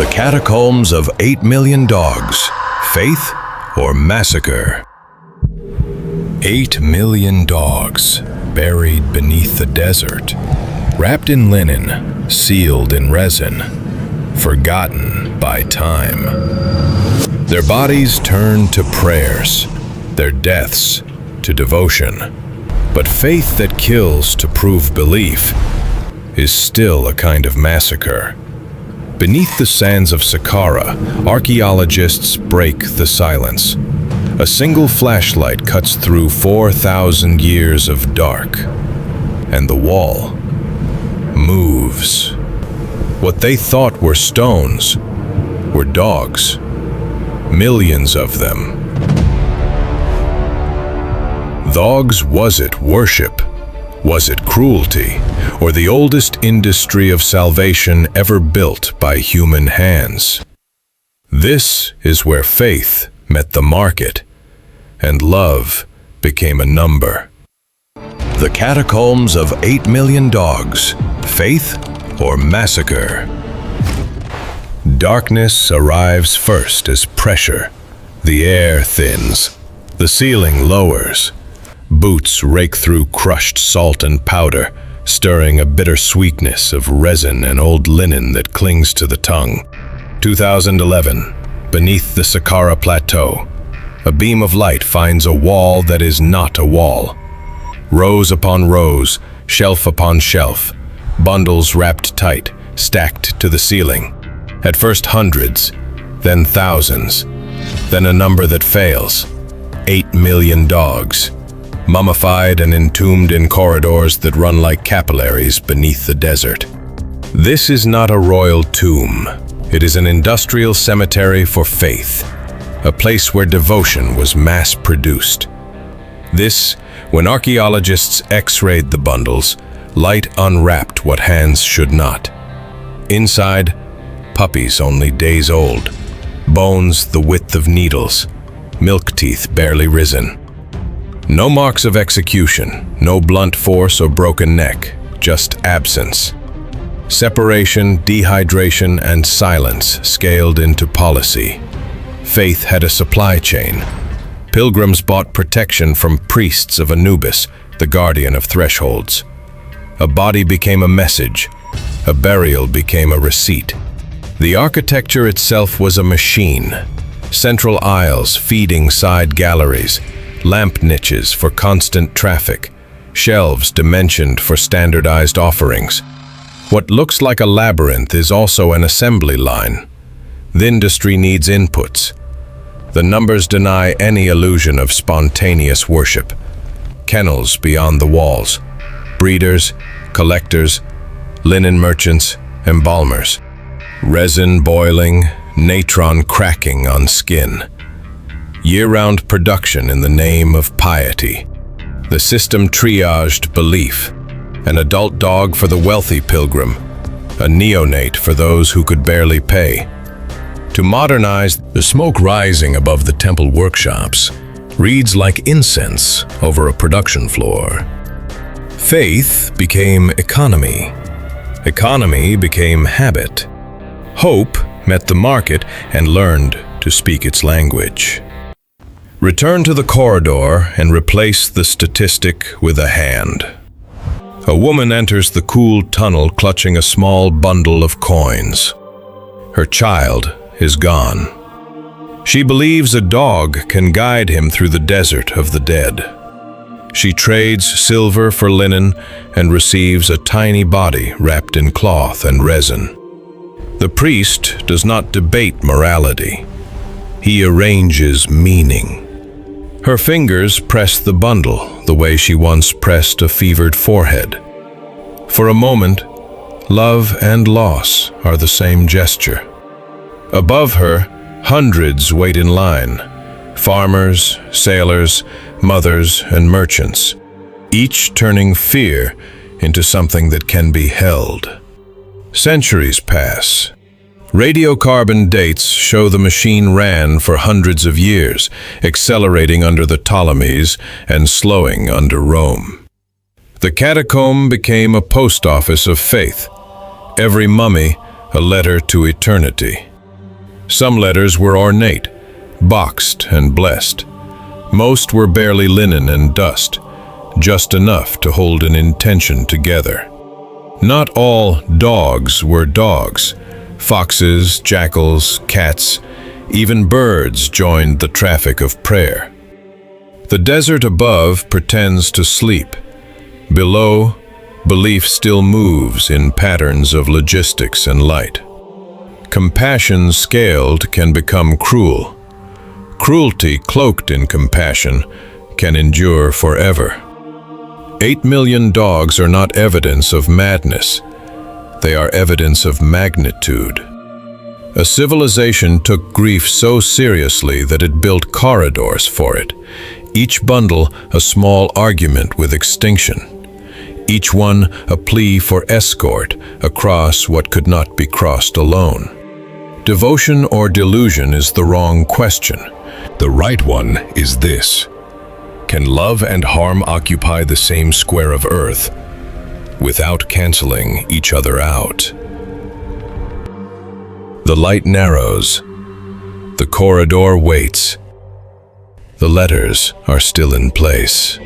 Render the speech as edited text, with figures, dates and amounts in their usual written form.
The Catacombs of 8 million dogs. Faith or massacre? 8 million dogs buried beneath the desert, wrapped in linen, sealed in resin, forgotten by time. Their bodies turned to prayers, their deaths to devotion. But faith that kills to prove belief is still a kind of massacre. Beneath the sands of Saqqara, archaeologists break the silence. A single flashlight cuts through 4,000 years of dark, and the wall moves. What they thought were stones were dogs, millions of them. Dogs, was it worship? Was it cruelty? Or the oldest industry of salvation ever built by human hands? This is where faith met the market, and love became a number. The Catacombs of 8 million dogs. Faith or massacre? Darkness arrives first as pressure. The air thins. The ceiling lowers. Boots rake through crushed salt and powder, stirring a bitter sweetness of resin and old linen that clings to the tongue. 2011, beneath the Saqqara Plateau, a beam of light finds a wall that is not a wall. Rows upon rows, shelf upon shelf, bundles wrapped tight, stacked to the ceiling. At first hundreds, then thousands, then a number that fails. 8 million dogs, mummified and entombed in corridors that run like capillaries beneath the desert. This is not a royal tomb. It is an industrial cemetery for faith, a place where devotion was mass-produced. This, when archaeologists x-rayed the bundles, light unwrapped what hands should not. Inside, puppies only days old, bones the width of needles, milk teeth barely risen. No marks of execution, no blunt force or broken neck, just absence. Separation, dehydration, and silence scaled into policy. Faith had a supply chain. Pilgrims bought protection from priests of Anubis, the guardian of thresholds. A body became a message. A burial became a receipt. The architecture itself was a machine. Central aisles feeding side galleries, lamp niches for constant traffic, shelves dimensioned for standardized offerings. What looks like a labyrinth is also an assembly line. The industry needs inputs. The numbers deny any illusion of spontaneous worship. Kennels beyond the walls, breeders, collectors, linen merchants, embalmers. Resin boiling, natron cracking on skin. Year-round production in the name of piety. The system triaged belief. An adult dog for the wealthy pilgrim, a neonate for those who could barely pay. To modernize, the smoke rising above the temple workshops reads like incense over a production floor. Faith became economy. Economy became habit. Hope met the market and learned to speak its language. Return to the corridor and replace the statistic with a hand. A woman enters the cool tunnel clutching a small bundle of coins. Her child is gone. She believes a dog can guide him through the desert of the dead. She trades silver for linen and receives a tiny body wrapped in cloth and resin. The priest does not debate morality. He arranges meaning. Her fingers press the bundle the way she once pressed a fevered forehead. For a moment, love and loss are the same gesture. Above her, hundreds wait in line. Farmers, sailors, mothers, and merchants, each turning fear into something that can be held. Centuries pass. Radiocarbon dates show the machine ran for hundreds of years, accelerating under the Ptolemies and slowing under Rome. The catacomb became a post office of faith. Every mummy, a letter to eternity. Some letters were ornate, boxed and blessed. Most were barely linen and dust, just enough to hold an intention together. Not all dogs were dogs. Foxes, jackals, cats, even birds joined the traffic of prayer. The desert above pretends to sleep. Below, belief still moves in patterns of logistics and light. Compassion scaled can become cruel. Cruelty cloaked in compassion can endure forever. 8 million dogs are not evidence of madness. They are evidence of magnitude. A civilization took grief so seriously that it built corridors for it, each bundle a small argument with extinction, each one a plea for escort across what could not be crossed alone. Devotion or delusion is the wrong question. The right one is this: can love and harm occupy the same square of earth without canceling each other out? The light narrows. The corridor waits. The letters are still in place.